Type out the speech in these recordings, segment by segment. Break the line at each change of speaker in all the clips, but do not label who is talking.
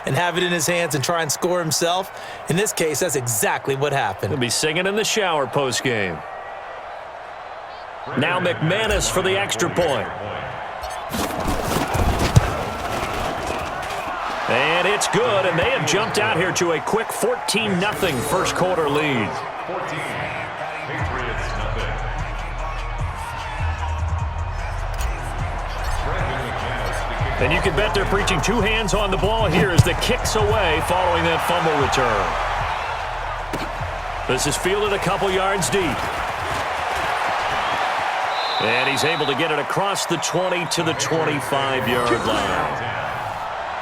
and have it in his hands and try and score himself. In this case, that's exactly what happened.
He'll be singing in the shower post-game. Now McManus for the extra point. And it's good, and they have jumped out here to a quick 14-0 first quarter lead.
14, Patriots nothing.
And you can bet they're preaching two hands on the ball here as the kick's away following that fumble return. This is fielded a couple yards deep. And he's able to get it across the 20 to the 25-yard line.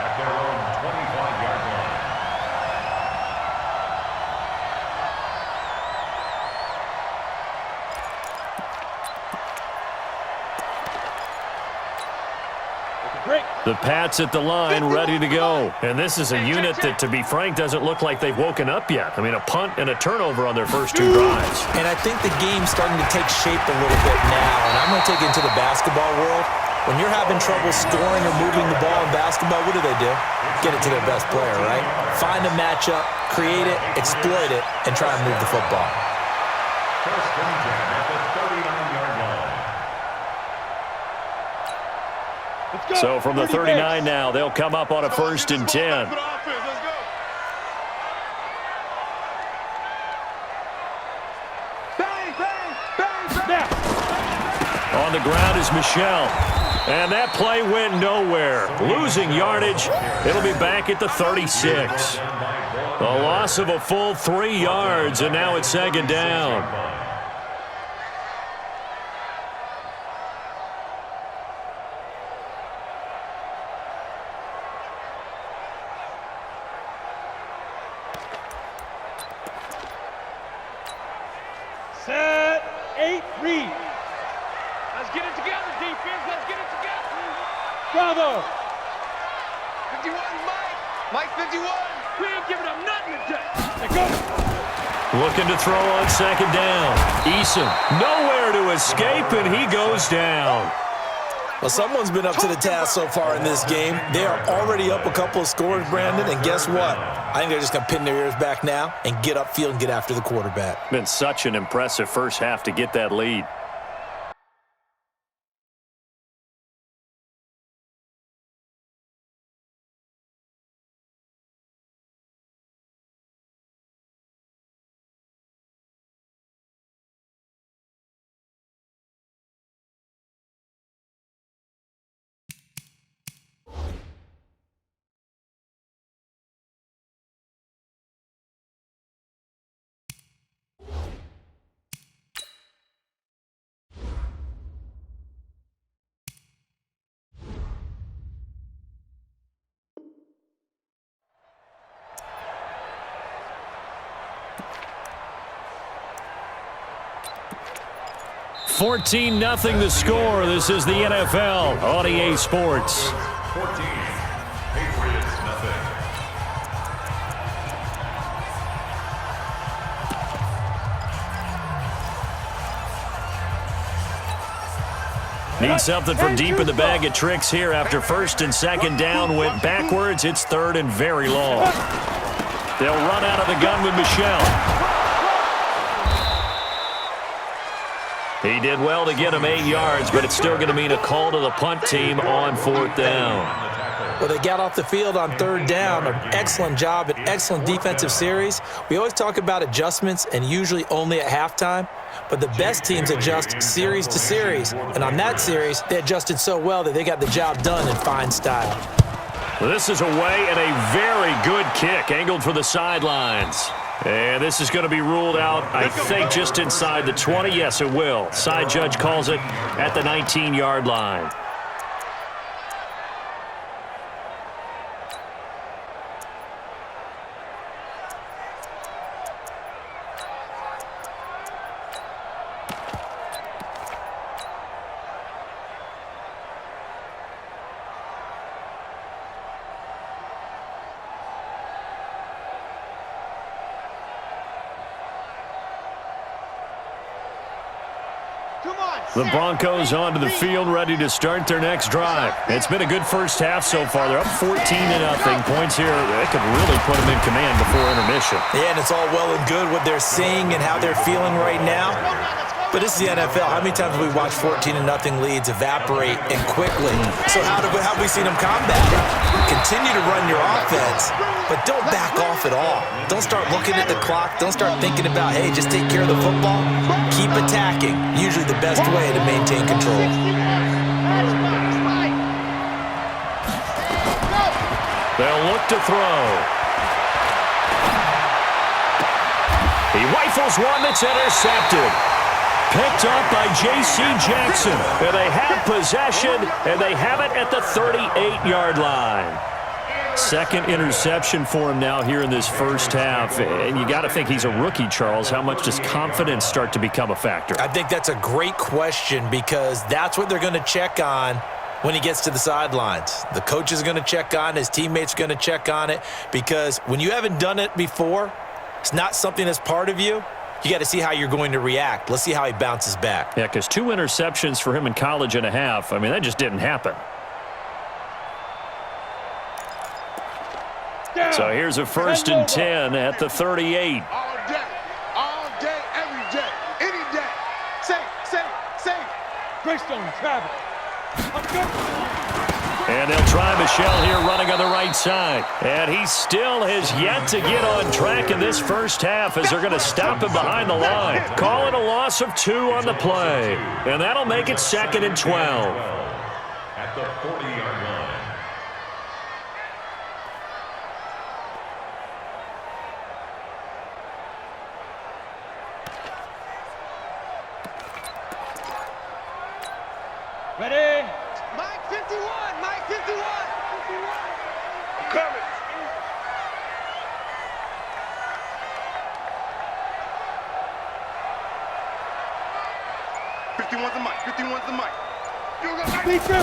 At their own 25-yard line.
The Pats at the line, ready to go. And this is a unit that, to be frank, doesn't look like they've woken up yet. I mean, a punt and a turnover on their first two drives.
And I think the game's starting to take shape a little bit now. And I'm going to take it into the basketball world. When you're having trouble scoring or moving the ball in basketball, what do? Get it to their best player, right? Find a matchup, create it, exploit it, and try and move the football.
First and 10 at the 39-yard line.
So from the 39 now, they'll come up on a first and 10. On the ground is Michel. And that play went nowhere. Losing yardage. It'll be back at the 36. A loss of a full 3 yards, and now it's second down.
Set, 8, read. Let's get it together, defense. Let's get it together. Bravo. 51, Mike. Mike 51. We ain't giving up nothing today. Let's go.
Looking to throw on second down. Eason nowhere to escape, and he goes down.
Well, someone's been up to the task so far in this game. They are already up a couple of scores, Brandon, and guess what? I think they're just going to pin their ears back now and get upfield and get after the quarterback.
Been such an impressive first half to get that lead. $14-0 the score. This is the NFL on EA Sports.
14, Patriots nothing.
Need something from deep in the bag of tricks here after first and second down went backwards. It's third and very long. They'll run out of the gun with Michel. He did well to get him 8 yards, but it's still going to mean a call to the punt team on fourth down.
Well, they got off the field on third down. An excellent job, an excellent defensive series. We always talk about adjustments and usually only at halftime, but the best teams adjust series to series. And on that series, they adjusted so well that they got the job done in fine style.
Well, this is away and a very good kick, angled for the sidelines. And this is going to be ruled out, I think, just inside the 20. Yes, it will. Side judge calls it at the 19-yard line. The Broncos onto the field, ready to start their next drive. It's been a good first half so far. They're up 14-0. Points here, they could really put them in command before intermission.
Yeah, and it's all well and good what they're seeing and how they're feeling right now. But this is the NFL. How many times have we watched 14-0 leads evaporate and quickly? So how have we seen them combat it? Continue to run your offense, but don't back off at all. Don't start looking at the clock. Don't start thinking about, hey, just take care of the football. Keep attacking. Usually the best way to maintain control.
They'll look to throw. He rifles one that's intercepted. Picked up by J.C. Jackson. And they have possession, and they have it at the 38-yard line. Second interception for him now here in this first half. And you got to think he's a rookie, Charles. How much does confidence start to become a factor?
I think that's a great question because that's what they're going to check on when he gets to the sidelines. The coach is going to check on, his teammates are going to check on it because when you haven't done it before, it's not something that's part of you. You got to see how you're going to react. Let's see how he bounces back.
Yeah, because 2 interceptions for him in college and a half. I mean, that just didn't happen. So here's a 1st and 10 at the 38.
All day, every day, any day. Safe. Greystone, Travis.
And they'll try Michel here running on the right side. And he still has yet to get on track in this first half as they're going to stop him behind the line. Call it a loss of 2 on the play. And that'll make it 2nd and 12.
At the 40-yard line.
Ready? Mike 51. Mike 51. I'm coming.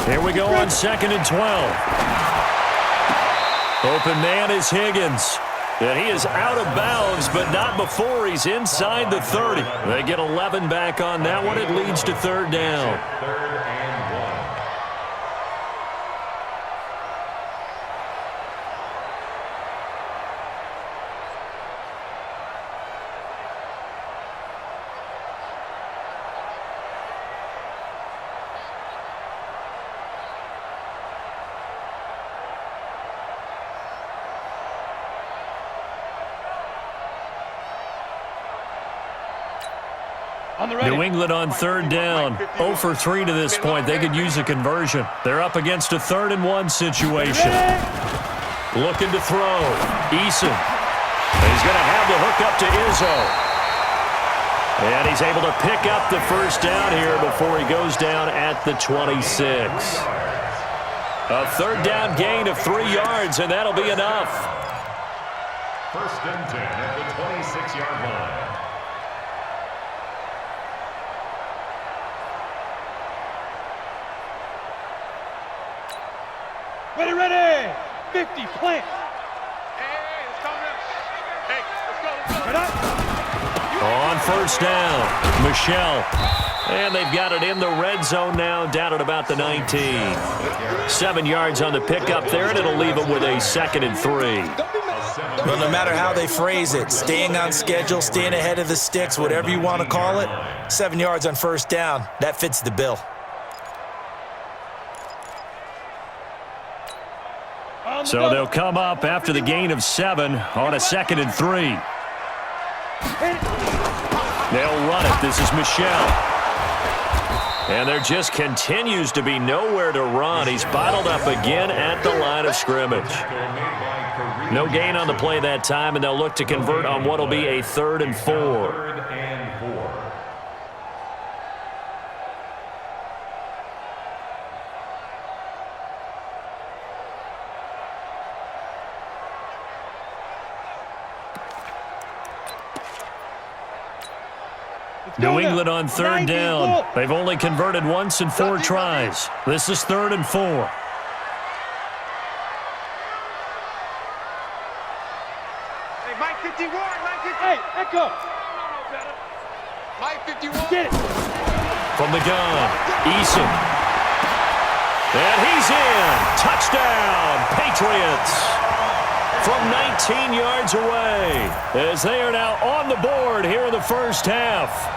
Here we go on 2nd and 12. Open man is Higgins. And he is out of bounds, but not before he's inside the 30. They get 11 back on that one. It leads to 3rd down.
3rd and 1.
New England on 3rd down. 0 for 3 to this point. They could use a conversion. They're up against a 3rd and 1 situation. Looking to throw. Eason. He's going to have the hook up to Izzo. And he's able to pick up the first down here before he goes down at the 26. A 3rd down gain of 3 yards, and that'll be enough.
1st and 10 at the 26-yard line.
Ready. 50, plant. Hey, let's go now. Hey, let's go.
On 1st down, Michel. And they've got it in the red zone now, down at about the 19. 7 yards on the pickup there, and it'll leave them with a 2nd and 3.
Well, no matter how they phrase it, staying on schedule, staying ahead of the sticks, whatever you want to call it, 7 yards on 1st down, that fits the bill.
So they'll come up after the gain of 7 on a 2nd and 3. They'll run it. This is Michel. And there just continues to be nowhere to run. He's bottled up again at the line of scrimmage. No gain on the play that time, and they'll look to convert on what will be a 3rd and 4.
3rd and 4.
New England on 3rd down. They've only converted once in 4 tries. This is 3rd and 4.
Hey, Mike 51, Mike 50. Hey, Echo. Mike 51. Get it.
from the gun. Eason. And he's in. Touchdown, Patriots. From 19 yards away, as they are now on the board here in the first half.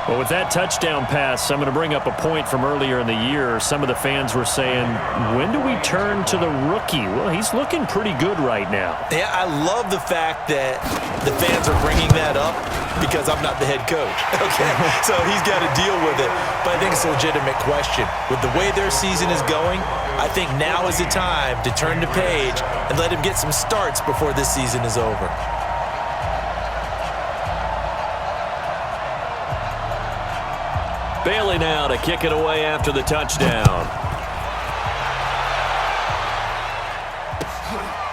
Well, with that touchdown pass, I'm going to bring up a point from earlier in the year. Some of the fans were saying, when do we turn to the rookie? Well, he's looking pretty good right now.
Yeah, I love the fact that the fans are bringing that up because I'm not the head coach. Okay, so he's got to deal with it. But I think it's a legitimate question. With the way their season is going, I think now is the time to turn the page and let him get some starts before this season is over.
Bailey now to kick it away after the touchdown.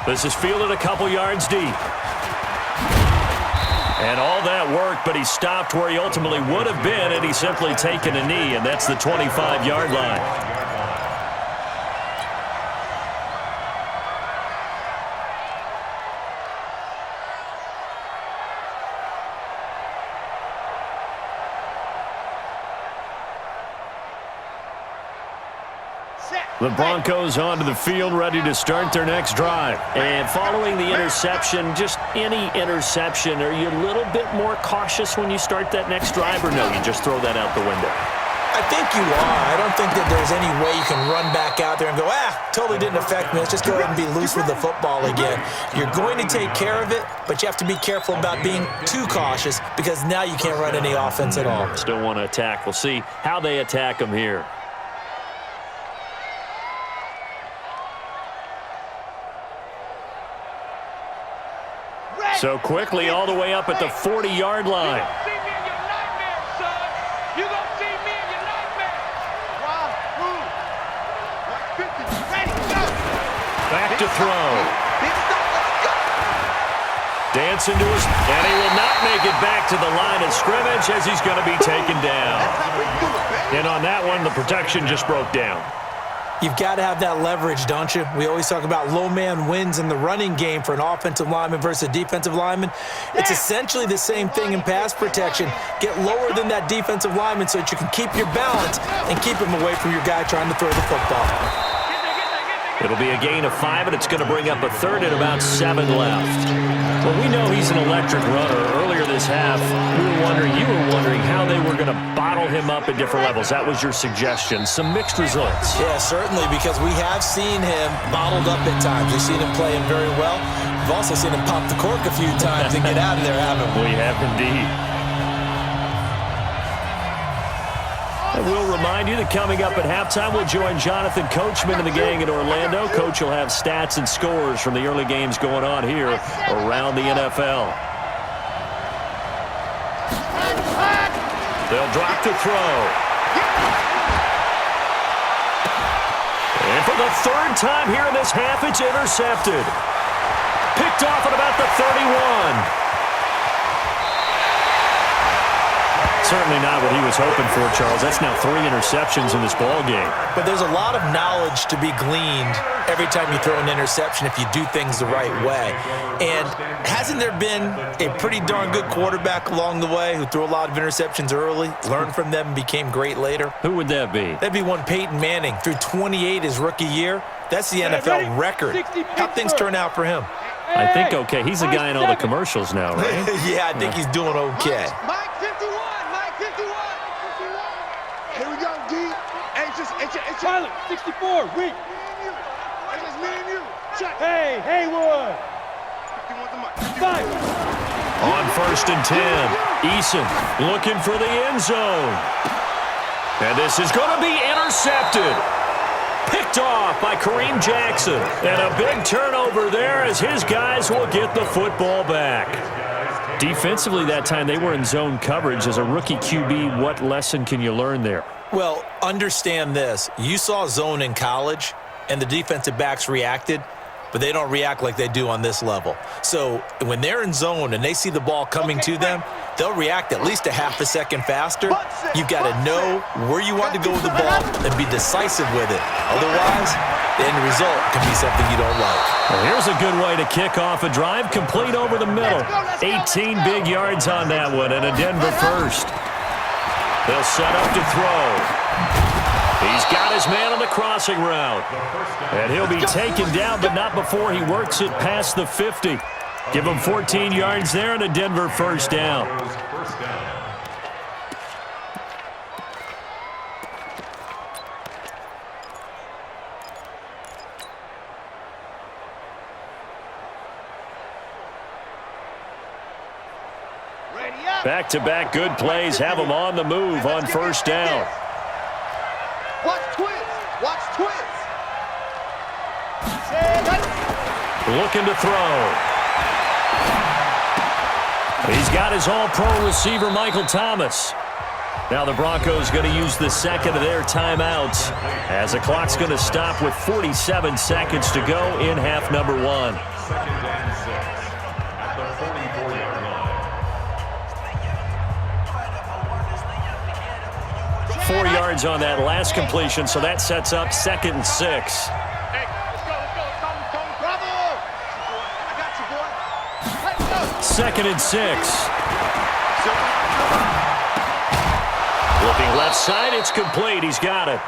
This is fielded a couple yards deep. And all that work, but he stopped where he ultimately would have been had he simply taken a knee, and that's the 25-yard line. The Broncos onto the field, ready to start their next drive. And following the interception, just any interception, are you a little bit more cautious when you start that next drive, or no, you just throw that out the window?
I think you are. I don't think that there's any way you can run back out there and go, totally didn't affect me. Let's just go ahead and be loose with the football again. You're going to take care of it, but you have to be careful about being too cautious because now you can't run any offense at all.
Still want to attack. We'll see how they attack them here. So quickly all the way up at the 40-yard line. Back to throw. Dancing to his, and he will not make it back to the line of scrimmage as he's going to be taken down. And on that one, the protection just broke down.
You've got to have that leverage, don't you? We always talk about low man wins in the running game for an offensive lineman versus a defensive lineman. It's essentially the same thing in pass protection. Get lower than that defensive lineman so that you can keep your balance and keep him away from your guy trying to throw the football.
It'll be a gain of 5, and it's going to bring up a third and about 7 left. Well, we know he's an electric runner. Earlier this half, you were wondering how they were going to bottle him up at different levels. That was your suggestion. Some mixed results.
Yeah, certainly, because we have seen him bottled up at times. We've seen him playing very well. We've also seen him pop the cork a few times and get out of there, haven't we?
We have indeed. And we'll remind you that coming up at halftime, we'll join Jonathan Coachman and the gang in Orlando. Coach will have stats and scores from the early games going on here around the NFL. They'll drop to throw. And for the third time here in this half, it's intercepted. Picked off at about the 31. Certainly not what he was hoping for, Charles. That's now 3 interceptions in this ball game.
But there's a lot of knowledge to be gleaned every time you throw an interception if you do things the right way. And hasn't there been a pretty darn good quarterback along the way who threw a lot of interceptions early, learned from them, and became great later?
Who would that be?
That'd be one Peyton Manning. Threw 28 his rookie year. That's the NFL record. How'd things turn out for him?
I think okay. He's a guy in all the commercials now, right?
Yeah, I think he's doing okay.
Pilot, 64, read. Hey, Haywood. 5.
On 1st and 10, Eason looking for the end zone. And this is going to be intercepted. Picked off by Kareem Jackson. And a big turnover there as his guys will get the football back. Defensively that time, they were in zone coverage. As a rookie QB, what lesson can you learn there?
Well, understand this. You saw zone in college, and the defensive backs reacted, but they don't react like they do on this level. So when they're in zone and they see the ball coming to them, they'll react at least a half a second faster. You've got to know where you want to go with the ball and be decisive with it. Otherwise, the end result can be something you don't like.
Well, here's a good way to kick off a drive, complete over the middle. 18 big yards on that one, and a Denver first. They'll set up to throw. He's got his man on the crossing route. And he'll be taken down, but not before he works it past the 50. Give him 14 yards there and a Denver first down. Back-to-back good plays have him on the move on first down.
Watch twist. Watch twist.
Looking to throw. He's got his all-pro receiver, Michael Thomas. Now the Broncos going to use the second of their timeouts as the clock's going to stop with 47 seconds to go in half number one.
2nd and 6 at the 44-yard line.
4 yards on that last completion, so that sets up 2nd and 6.
Hey, let's go. Bravo. I got you, boy. Let's go.
2nd and 6. Looking left side, it's complete. He's got it.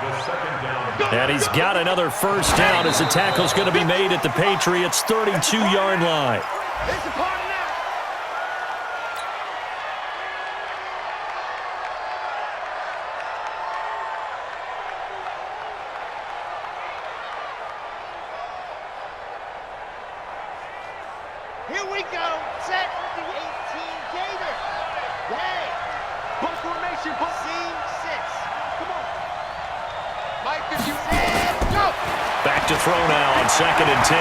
And he's got another first down as the tackle's going to be made at the Patriots' 32-yard line.
It's a party now. Here we go. Set the 18 Gator. Hey. Book formation. Book seam 6. Come on. Mike, if you go.
Back to throw now on 2nd and 10.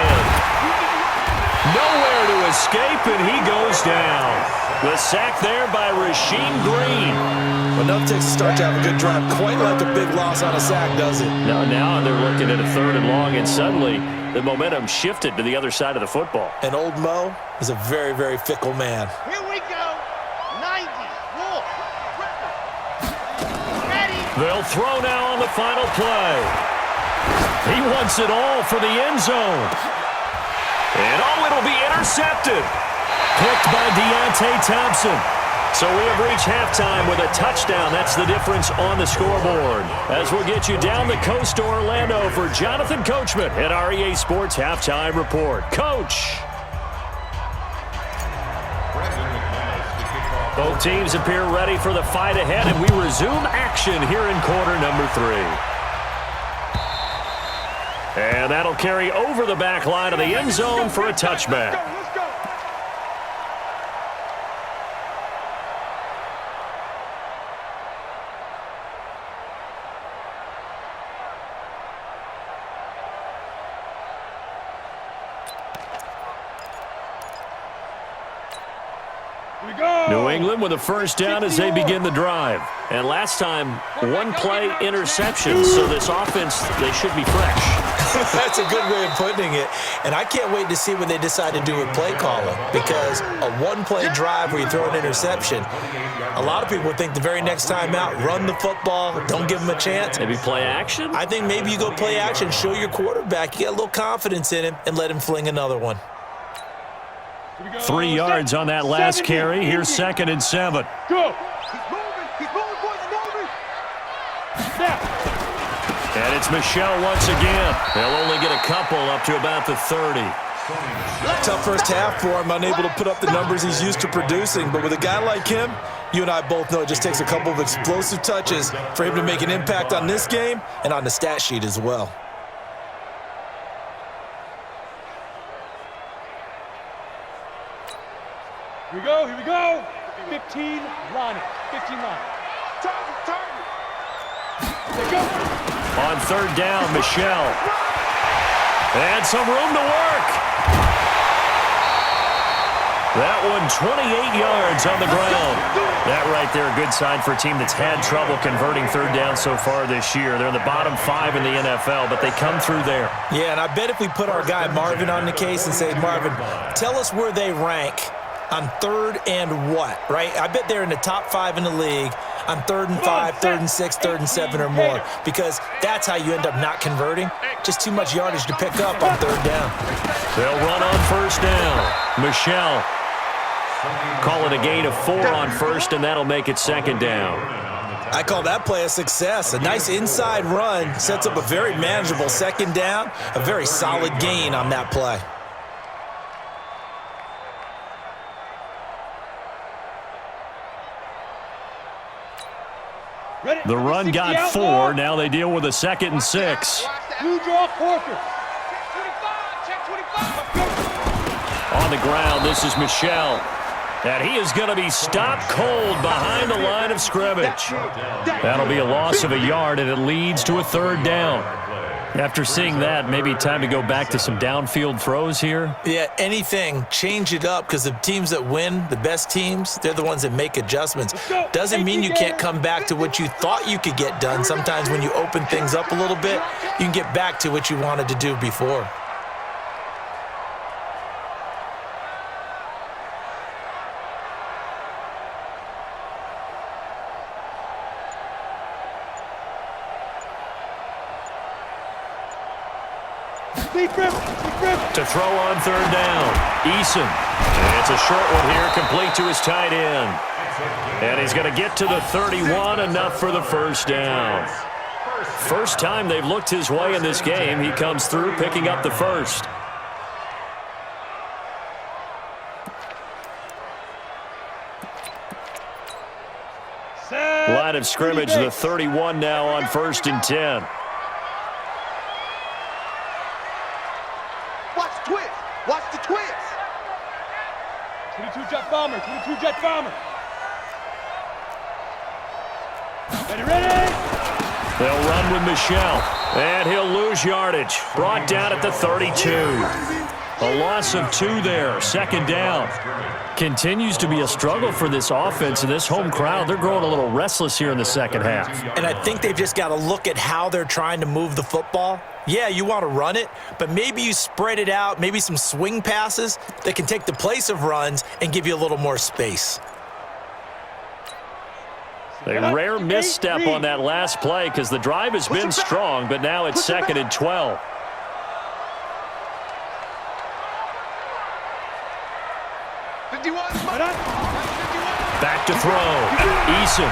Nowhere to escape, and he goes down. The sack there by Rasheem Green.
Enough takes to start to have a good drive. Quite like a big loss on a sack, does it?
Now they're looking at a 3rd and long, and suddenly the momentum shifted to the other side of the football.
And old Mo is a very, very fickle man.
Here we go. 90. Wolf. Ready.
They'll throw now on the final play. He wants it all for the end zone. And it'll be intercepted. Picked by Deontay Thompson. So we have reached halftime with a touchdown. That's the difference on the scoreboard. As we'll get you down the coast to Orlando for Jonathan Coachman at our EA Sports Halftime Report. Coach. Both teams appear ready for the fight ahead, and we resume action here in quarter number 3. And that'll carry over the back line of the end zone for a touchback.
Let's go.
New England with a first down as they begin the drive. And last time, one play interception, so this offense, they should be fresh.
That's a good way of putting it. And I can't wait to see what they decide to do with play calling, because a one-play drive where you throw an interception, a lot of people think the very next time out, run the football, don't give them a chance.
Maybe play action?
I think maybe you go play action, show your quarterback, you get a little confidence in him, and let him fling another one.
3 yards on that last carry. Here's 2nd and 7.
Go. He's moving, boys, moving. Snap.
And it's Michel once again. They'll only get a couple up to about the 30.
Tough first half for him, unable to put up the numbers he's used to producing. But with a guy like him, you and I both know it just takes a couple of explosive touches for him to make an impact on this game and on the stat sheet as well.
Here we go. 15 line. 15 line. Target. There go.
On 3rd down, Michel. And some room to work. That one 28 yards on the ground. That right there, a good sign for a team that's had trouble converting 3rd down so far this year. They're in the bottom 5 in the NFL, but they come through there.
Yeah, and I bet if we put our guy Marvin on the case and say, Marvin, tell us where they rank on 3rd and what, right? I bet they're in the top 5 in the league on 3rd and 5, 3rd and 6, 3rd and 7 or more, because that's how you end up not converting. Just too much yardage to pick up on 3rd down.
They'll run on 1st down. Michel call it a gain of 4 on 1st, and that'll make it 2nd down.
I call that play a success. A nice inside run sets up a very manageable second down, a very solid gain on that play.
The run got 4. Now they deal with a 2nd and 6.
You draw quarter.
On the ground, this is Michel. And he is going to be stopped cold behind the line of scrimmage. That'll be a loss of a yard, and it leads to a 3rd down. After seeing that, maybe time to go back to some downfield throws here.
Yeah, anything. Change it up, because the teams that win, the best teams, they're the ones that make adjustments. Doesn't mean you can't come back to what you thought you could get done. Sometimes when you open things up a little bit, you can get back to what you wanted to do before.
To throw on 3rd down, Eason. And it's a short one here, complete to his tight end. And he's going to get to the 31, enough for the 1st down. First time they've looked his way in this game. He comes through, picking up the 1st. Line of scrimmage, the 31 now on 1st and 10.
Watch the twist. 22 jet bomber, 22 jet bomber. Ready.
They'll run with Michel, and he'll lose yardage. Brought down at the 32. A loss of 2 there, 2nd down. Continues to be a struggle for this offense and this home crowd. They're growing a little restless here in the 2nd half.
And I think they've just got to look at how they're trying to move the football. Yeah, you want to run it, but maybe you spread it out, maybe some swing passes that can take the place of runs and give you a little more space.
A rare misstep on that last play because the drive has been strong, but now it's 2nd and 12. Back to throw. Eason.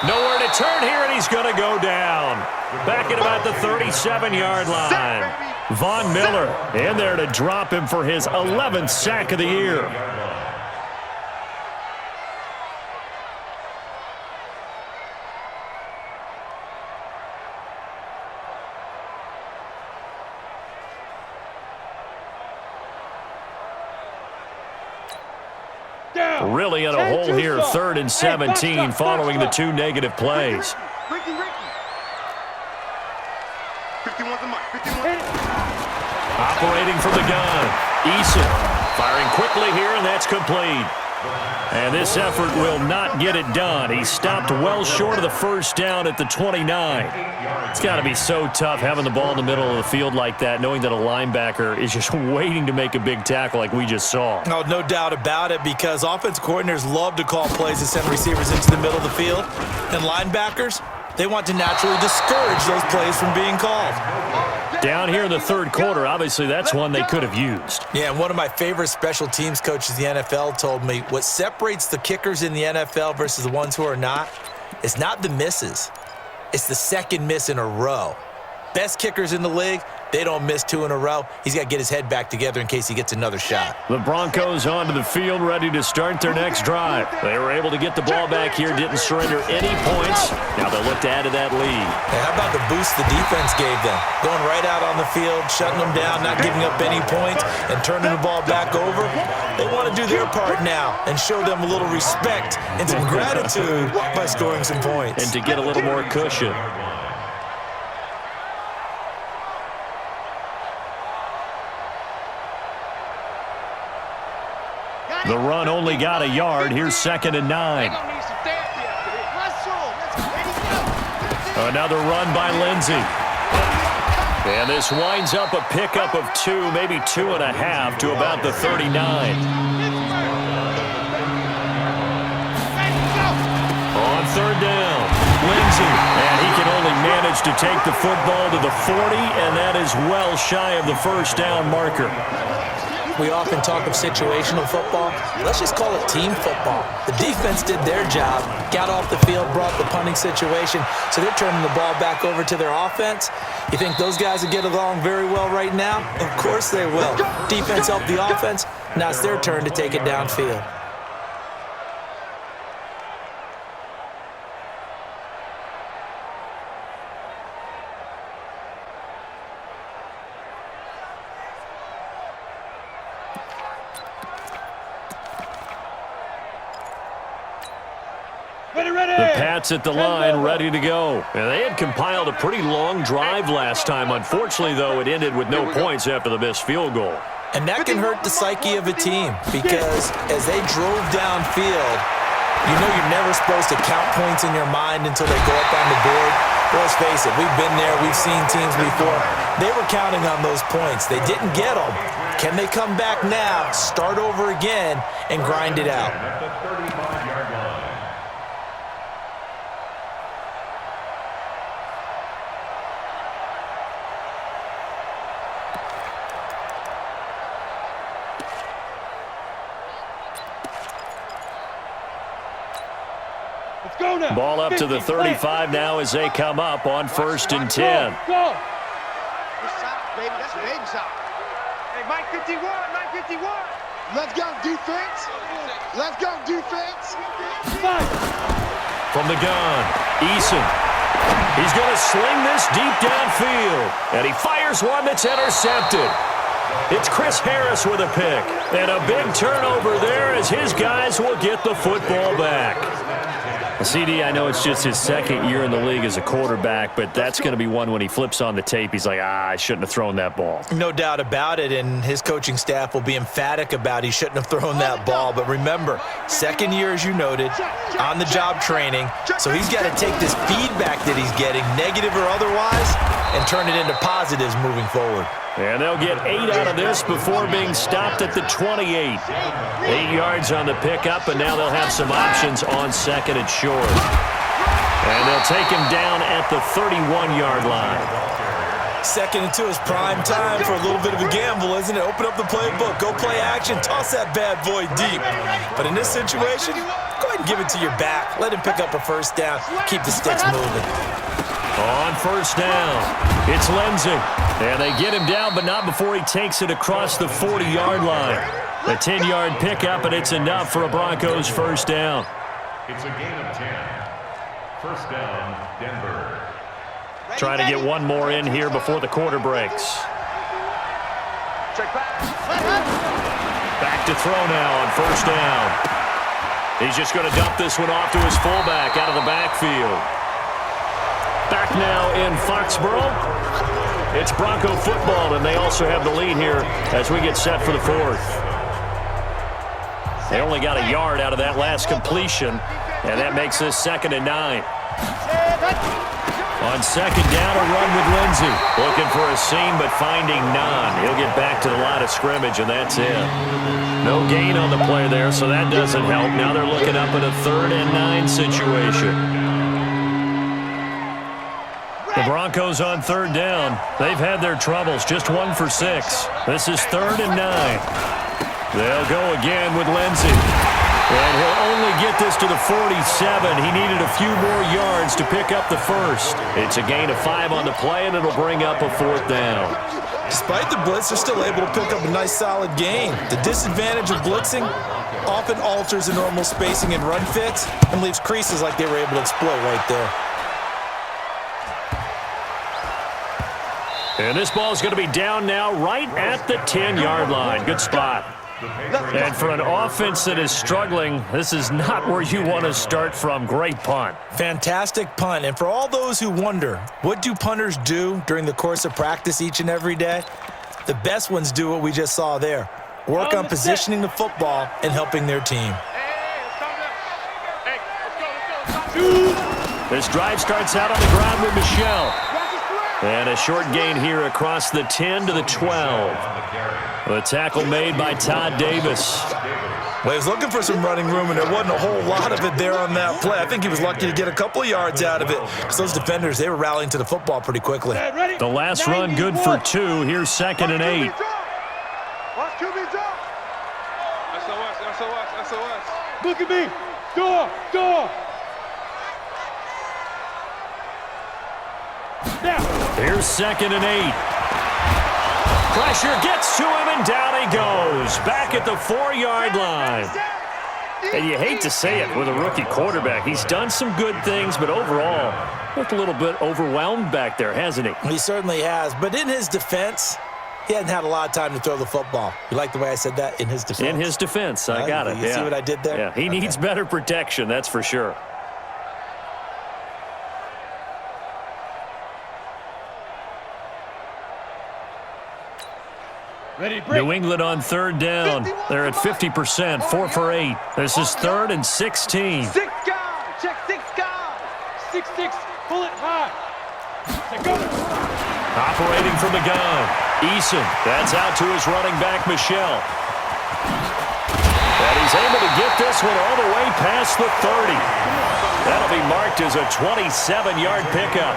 Nowhere to turn here, and he's going to go down. Back at about the 37-yard line. Von Miller in there to drop him for his 11th sack of the year. Really in a hole here, 3rd and 17 following the 2 negative plays. Operating from the gun, Eason firing quickly here, and that's complete. And this effort will not get it done. He stopped well short of the 1st down at the 29. It's got to be so tough having the ball in the middle of the field like that, knowing that a linebacker is just waiting to make a big tackle like we just saw.
Oh, no doubt about it, because offense coordinators love to call plays and send receivers into the middle of the field. And linebackers, they want to naturally discourage those plays from being called.
Down here in the 3rd quarter, obviously that's one they could have used.
Yeah, and one of my favorite special teams coaches in the NFL told me what separates the kickers in the NFL versus the ones who are not is not the misses. It's the 2nd miss in a row. Best kickers in the league, they don't miss 2 in a row. He's got to get his head back together in case he gets another shot.
The Broncos onto the field, ready to start their next drive. They were able to get the ball back here, didn't surrender any points. Now they'll look to add to that lead.
Hey, how about the boost the defense gave them? Going right out on the field, shutting them down, not giving up any points, and turning the ball back over. They want to do their part now and show them a little respect and some gratitude by scoring some points.
And to get a little more cushion. The run only got a yard. Here's 2nd and 9. Another run by Lindsey. And this winds up a pickup of 2, maybe 2.5 to about the 39. On 3rd down, Lindsey. And he can only manage to take the football to the 40, and that is well shy of the 1st down marker.
We often talk of situational football. Let's just call it team football. The defense did their job, got off the field, brought the punting situation, so they're turning the ball back over to their offense. You think those guys will get along very well right now? Of course they will. Defense helped the offense. Now it's their turn to take it downfield.
The Pats at the line, ready to go. And they had compiled a pretty long drive last time. Unfortunately, though, it ended with no points after the missed field goal.
And that can hurt the psyche of a team because as they drove downfield, you know you're never supposed to count points in your mind until they go up on the board. Well, let's face it, we've been there. We've seen teams before. They were counting on those points. They didn't get them. Can they come back now, start over again, and grind it out?
At the 35-yard line.
Ball up to the 35 now as they come up on 1st and 10.
Go! Baby, that's baby shot. Hey, Mike 51, Mike 51.
Let's go, defense. Let's go, defense.
From the gun, Eason. He's going to sling this deep downfield. And he fires one that's intercepted. It's Chris Harris with a pick. And a big turnover there as his guys will get the football back. CD, I know it's just his 2nd year in the league as a quarterback, but that's going to be one when he flips on the tape. He's like, I shouldn't have thrown that ball.
No doubt about it, and his coaching staff will be emphatic about he shouldn't have thrown that ball. But remember, 2nd year, as you noted, on-the-job training, so he's got to take this feedback that he's getting, negative or otherwise, and turn it into positives moving forward.
And they'll get 8 out of this before being stopped at the 28. 8 yards on the pickup, and now they'll have some options on 2nd and short. And they'll take him down at the 31-yard line.
2nd and 2 is prime time for a little bit of a gamble, isn't it? Open up the playbook, go play action, toss that bad boy deep. But in this situation, go ahead and give it to your back. Let him pick up a 1st down, keep the sticks moving.
On 1st down, it's Lindsey. And they get him down, but not before he takes it across the 40-yard line. A 10-yard pickup, and it's enough for a Broncos 1st down.
It's a gain of 10. 1st down, Denver.
Trying to get one more in here before the quarter breaks. Back to throw now on 1st down. He's just going to dump this one off to his fullback out of the backfield. Back now in Foxborough. It's Bronco football, and they also have the lead here as we get set for the 4th. They only got a yard out of that last completion, and that makes this 2nd and 9. On 2nd down, a run with Lindsey. Looking for a seam, but finding none. He'll get back to the line of scrimmage, and that's it. No gain on the play there, so that doesn't help. Now they're looking up at a 3rd and 9 situation. The Broncos on 3rd down. They've had their troubles, just 1 for 6. This is 3rd and 9. They'll go again with Lindsey. And he'll only get this to the 47. He needed a few more yards to pick up the 1st. It's a gain of 5 on the play, and it'll bring up a 4th down.
Despite the blitz, they're still able to pick up a nice, solid gain. The disadvantage of blitzing often alters the normal spacing and run fits and leaves creases like they were able to exploit right there.
And this ball is going to be down now right at the 10-yard line. Good spot. And for an offense that is struggling, this is not where you want to start from. Great punt.
Fantastic punt. And for all those who wonder, what do punters do during the course of practice each and every day? The best ones do what we just saw there. Work on positioning the football and helping their team.
This drive starts out on the ground with Michelle. And a short gain here across the 10 to the 12. The tackle made by Todd Davis.
Well, he was looking for some running room, and there wasn't a whole lot of it there on that play. I think he was lucky to get a couple of yards out of it because those defenders, they were rallying to the football pretty quickly.
The last run good for 2. Here's 2nd and 8.
Watch QB drop.
SOS, SOS, SOS. Look at me. Door. Now.
Here's 2nd and 8. Pressure gets to him, and down he goes. Back at the 4-yard line. And you hate to say it with a rookie quarterback. He's done some good things, but overall, looked a little bit overwhelmed back there, hasn't he?
He certainly has. But in his defense, he hadn't had a lot of time to throw the football. You like the way I said that? In his defense.
In his defense. I got it.
You see what I did there?
Yeah, he needs better protection, that's for sure. New England on 3rd down. They're at 50%, 4 for 8. This is 3rd and 16.
6 guys. Check 6 guys. 6-6. Pull it high. Say go.
Operating from the gun. Eason. That's out to his running back, Michel. And he's able to get this one all the way past the 30. That'll be marked as a 27-yard pickup.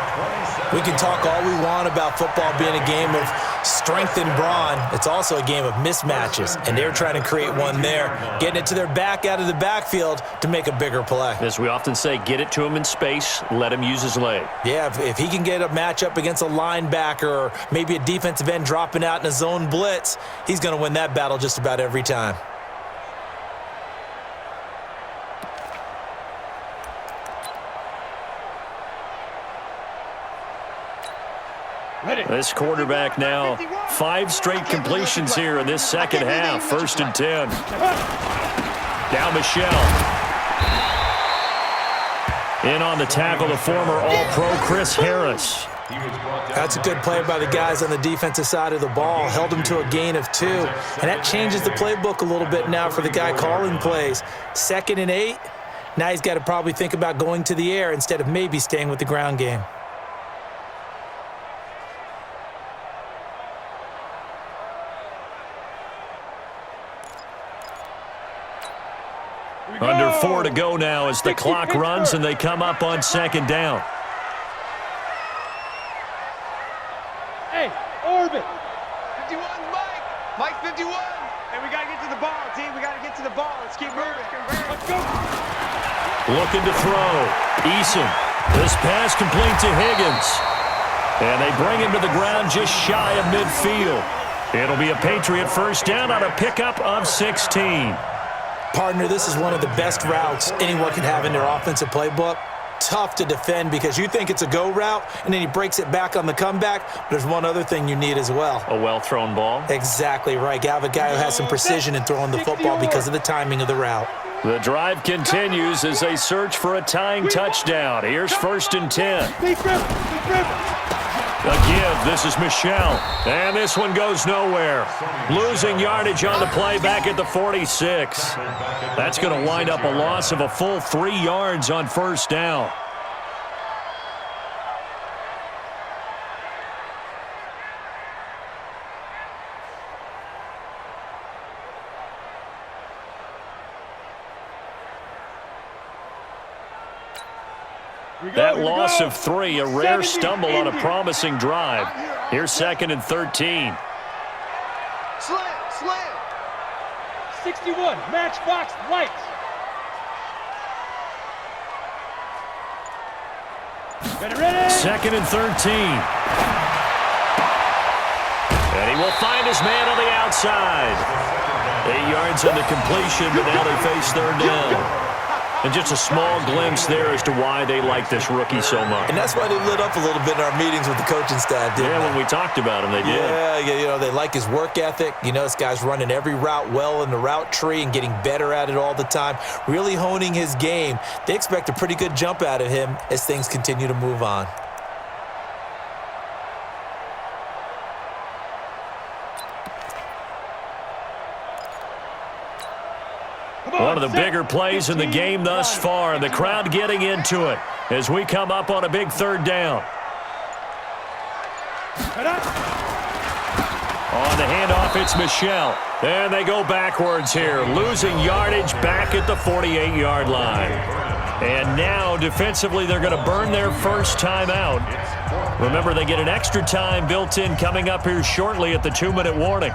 We can talk all we want about football being a game of strength and brawn. It's also a game of mismatches, and they're trying to create one there, getting it to their back out of the backfield to make a bigger play.
As we often say, get it to him in space, let him use his leg.
Yeah, if he can get a matchup against a linebacker or maybe a defensive end dropping out in a zone blitz, he's going to win that battle just about every time.
This quarterback now, 5 straight completions here in this second half. 1st and 10. Now Michel. In on the tackle, the former All-Pro Chris Harris.
That's a good play by the guys on the defensive side of the ball. Held him to a gain of 2. And that changes the playbook a little bit now for the guy calling plays. 2nd and 8. Now he's got to probably think about going to the air instead of maybe staying with the ground game.
Under 4 to go now as the clock runs and they come up on 2nd down.
Hey, Orbit. 51, Mike. Mike 51. Hey, we got to get to the ball, team. We got to get to the ball. Let's keep moving. Let's go.
Looking to throw. Eason. This pass complete to Higgins. And they bring him to the ground just shy of midfield. It'll be a Patriot 1st down on a pickup of 16.
Partner, this is one of the best routes anyone can have in their offensive playbook. Tough to defend because you think it's a go route, and then he breaks it back on the comeback. But there's one other thing you need as well.
A well-thrown ball.
Exactly right. You have a guy who has some precision in throwing the football because of the timing of the route.
The drive continues as they search for a tying touchdown. Here's 1st and 10. A give. This is Michel. And this one goes nowhere. Losing yardage on the play back at the 46. That's going to wind up a loss of a full 3 yards on 1st down. That loss of 3, a rare stumble on a promising drive. Here's 2nd and 13.
Slam. 61, matchbox lights. Ready.
2nd and 13. And he will find his man on the outside. 8 yards on the completion, but now they face 3rd down. And just a small glimpse there as to why they like this rookie so much.
And that's why they lit up a little bit in our meetings with the coaching staff, didn't they?
When we talked about him, they did.
Yeah, they like his work ethic. This guy's running every route well in the route tree and getting better at it all the time, really honing his game. They expect a pretty good jump out of him as things continue to move on.
One of the bigger plays in the game thus far, and the crowd getting into it as we come up on a big 3rd down. On the handoff, it's Michel. And they go backwards here, losing yardage back at the 48-yard line. And now, defensively, they're going to burn their first time out. Remember, they get an extra time built in coming up here shortly at the 2-minute warning.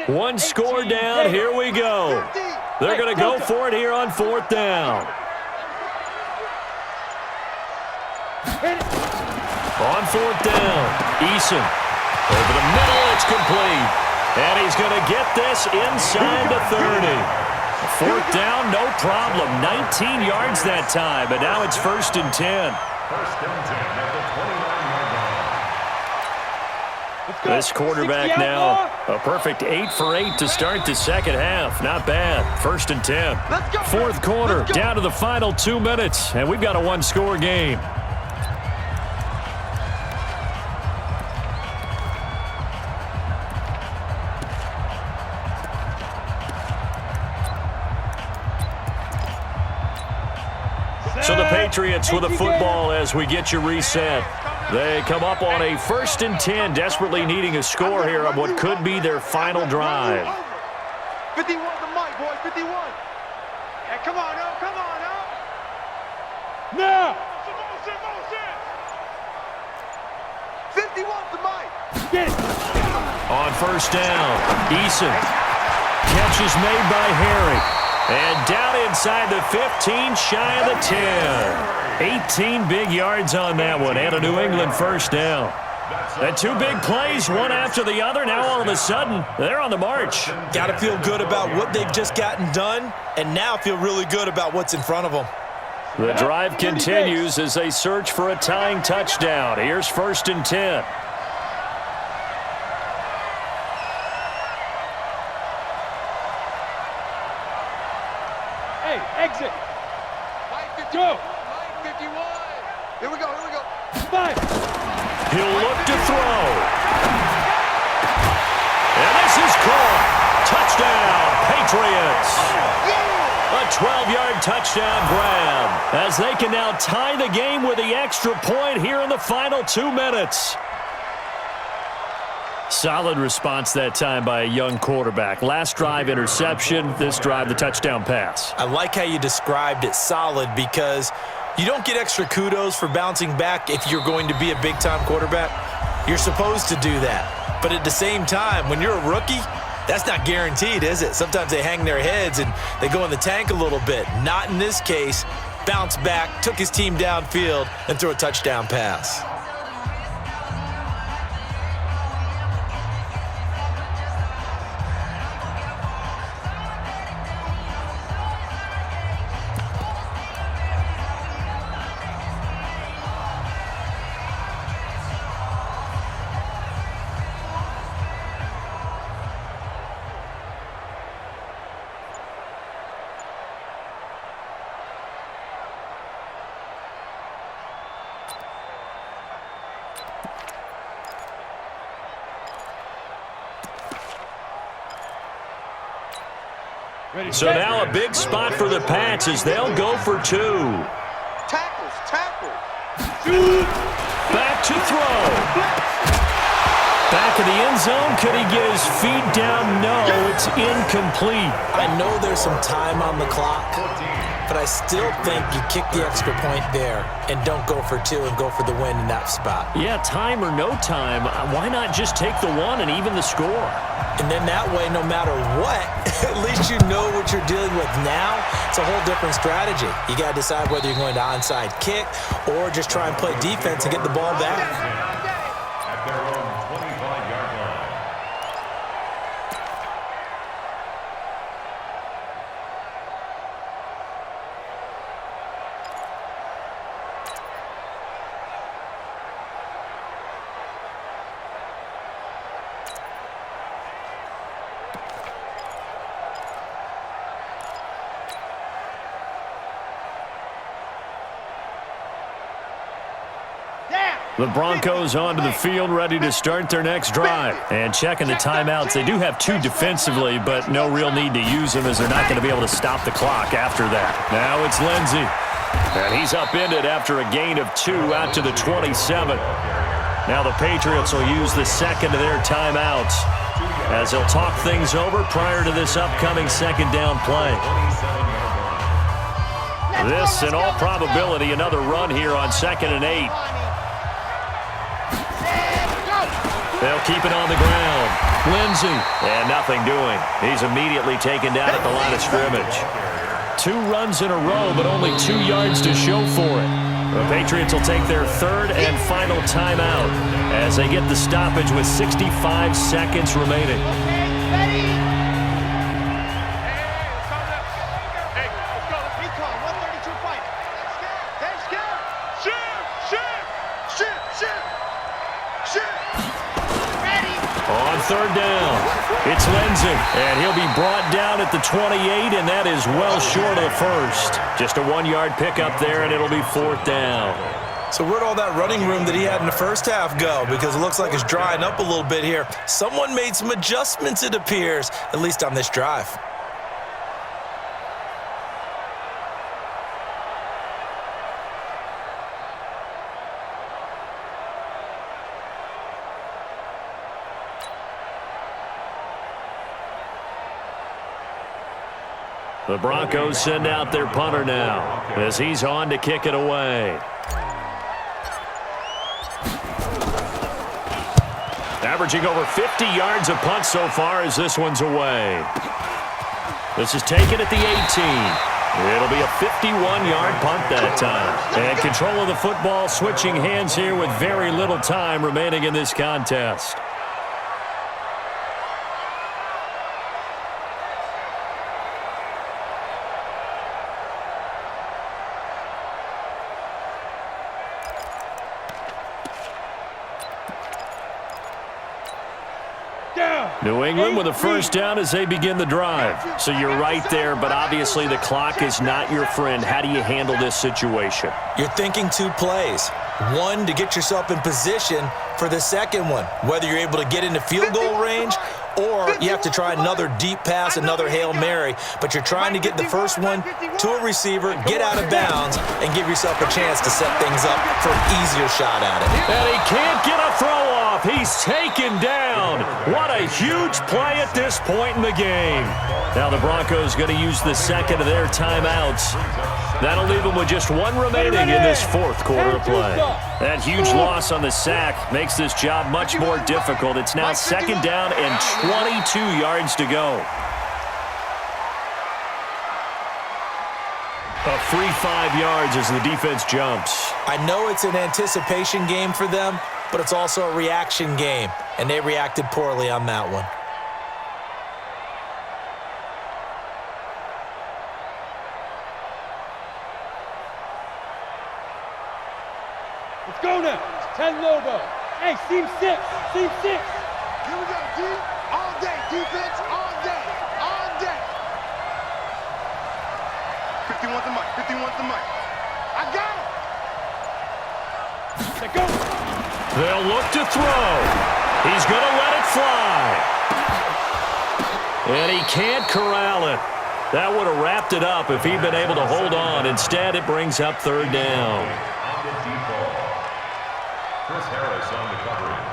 One score down. Here we go. They're going to go for it here on 4th down. On 4th down, Eason. Over the middle, it's complete. And he's going to get this inside the 30. 4th down, no problem. 19 yards that time, but now it's 1st and 10.
1st and 10 at the 29-yard line.
This quarterback now, a perfect 8 for 8 to start the second half. Not bad. 1st and 10. 4th quarter, down to the final 2 minutes, and we've got a one-score game. So the Patriots with the football as we get you reset. They come up on a 1st and 10, desperately needing a score here on what could be their final drive.
51 to Mike, boy, 51. Yeah, come on up, come on up. Now. 51 to Mike. Get it.
On 1st down, Eason. Catch is made by Harry. And down inside the 15, shy of the 10. 18 big yards on that one, and a New England 1st down. And 2 big plays, one after the other. Now all of a sudden, they're on the march.
Got to feel good about what they've just gotten done, and now feel really good about what's in front of them.
The drive continues as they search for a tying touchdown. Here's 1st and 10.
Hey, exit. Mike 51. Mike 51. Here we go, here we go. 5.
He'll look to throw. And this is caught. Touchdown, Patriots. A 12-yard touchdown grab as they can now tie the game with the extra point here in the final 2 minutes. Solid response that time by a young quarterback. Last drive, interception. This drive, the touchdown pass.
I like how you described it, solid, because you don't get extra kudos for bouncing back if you're going to be a big-time quarterback. You're supposed to do that. But at the same time, when you're a rookie, that's not guaranteed, is it? Sometimes they hang their heads and they go in the tank a little bit. Not in this case. Bounced back, took his team downfield, and threw a touchdown pass.
So now a big spot for the Pats as they'll go for 2.
Tackles, tackle.
Back to throw. Back in the end zone. Could he get his feet down? No, it's incomplete.
I know there's some time on the clock, but I still think you kick the extra point there and don't go for 2 and go for the win in that spot.
Yeah, time or no time, why not just take the 1 and even the score?
And then that way, no matter what, at least you know what you're dealing with now. It's a whole different strategy. You got to decide whether you're going to onside kick or just try and play defense and get the ball back.
At their own 25-yard line.
The Broncos onto the field, ready to start their next drive. And checking the timeouts. They do have 2 defensively, but no real need to use them as they're not going to be able to stop the clock after that. Now it's Lindsey. And he's upended after a gain of 2 out to the 27. Now the Patriots will use the second of their timeouts as they'll talk things over prior to this upcoming second down play. This, in all probability, another run here on 2nd and 8. They'll keep it on the ground. Lindsey, and nothing doing. He's immediately taken down at the line of scrimmage. 2 runs in a row, but only 2 yards to show for it. The Patriots will take their 3rd and final timeout as they get the stoppage with 65 seconds remaining. On 3rd down, it's Lindsey, and he'll be brought down at the 28, and that is well short of the first. Just a 1-yard pickup there, and it'll be 4th down.
So where'd all that running room that he had in the first half go? Because it looks like it's drying up a little bit here. Someone made some adjustments, it appears, at least on this drive.
The Broncos send out their punter now as he's on to kick it away. Averaging over 50 yards a punt so far as this one's away. This is taken at the 18. It'll be a 51-yard punt that time. And control of the football switching hands here with very little time remaining in this contest. New England with a first down as they begin the drive. So you're right there, but obviously the clock is not your friend. How do you handle this situation?
You're thinking 2 plays. One, to get yourself in position for the second one, whether you're able to get into field goal range or you have to try another deep pass, another Hail Mary. But you're trying to get the first one to a receiver, get out of bounds, and give yourself a chance to set things up for an easier shot at it.
And he can't get a throw off. He's taken down. What a huge play at this point in the game. Now the Broncos going to use the second of their timeouts. That'll leave them with just 1 remaining in this 4th quarter of play. That huge loss on the sack makes this job much more difficult. It's now 2nd down and 22 yards to go. A free 5 yards as the defense jumps.
I know it's an anticipation game for them, but it's also a reaction game, and they reacted poorly on that one.
Let's go now. 10 Lobo. Hey, seam 6. Seam 6.
Here we go, D. All day, defense, all day, all day. 51 the mic, 51 the mic. I got it.
Let's go.
They'll look to throw. He's going to let it fly. And he can't corral it. That would have wrapped it up if he'd been able to hold on. Instead, it brings up 3rd down.
On the default. Chris Harris on the coverage.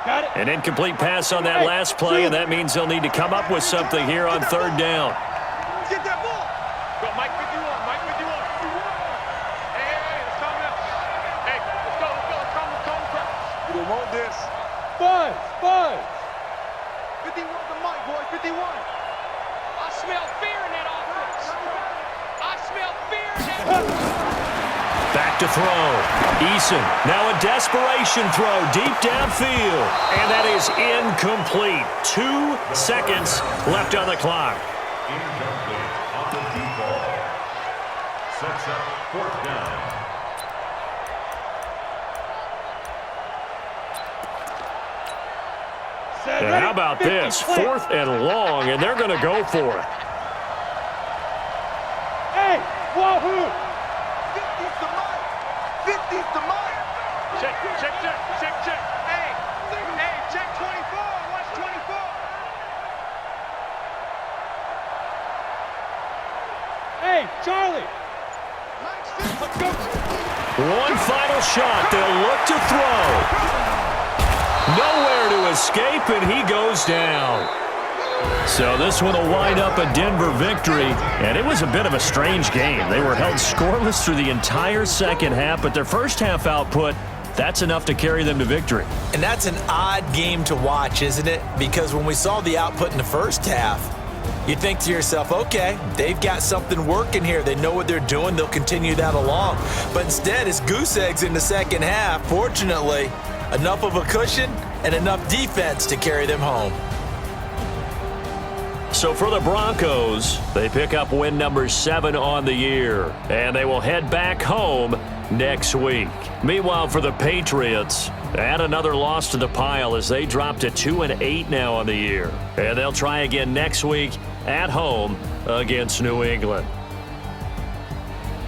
Got it.
An incomplete pass on that last play, and that means they'll need to come up with something here on 3rd down.
Get that ball.
Go, Mike 51. Mike 51. Hey, let's calm down. Hey, let's go. Let's calm down.
We want this.
5.
51 the mic, boy, 51.
I smell fear in that offense. I smell fear in that
Back to throw. Eason, now a desperation throw deep downfield. And that is incomplete. 2 seconds left on the clock.
Incomplete on the default. Sets up 4th down.
And how about this? 4th and long, and they're going to go for it.
Hey, wahoo!
50's the mic. 50's the mic.
Check. Hey, check 24. Watch 24. Hey, Charlie. Let's go.
One final shot. They'll look to throw. Nowhere to escape, and he goes down. So this one will wind up a Denver victory, and it was a bit of a strange game. They were held scoreless through the entire second half, but their first half output That's enough to carry them to victory.
And that's an odd game to watch, isn't it? Because when we saw the output in the first half, you think to yourself, okay, they've got something working here. They know what they're doing. They'll continue that along. But instead, it's goose eggs in the second half. Fortunately, enough of a cushion and enough defense to carry them home.
So for the Broncos, they pick up win number 7 on the year, and they will head back home next week. Meanwhile, for the Patriots, add another loss to the pile as they drop to 2-8 now on the year. And they'll try again next week at home against New England.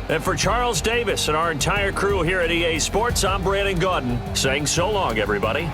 And for Charles Davis and our entire crew here at EA Sports, I'm Brandon Gaudin saying so long, everybody.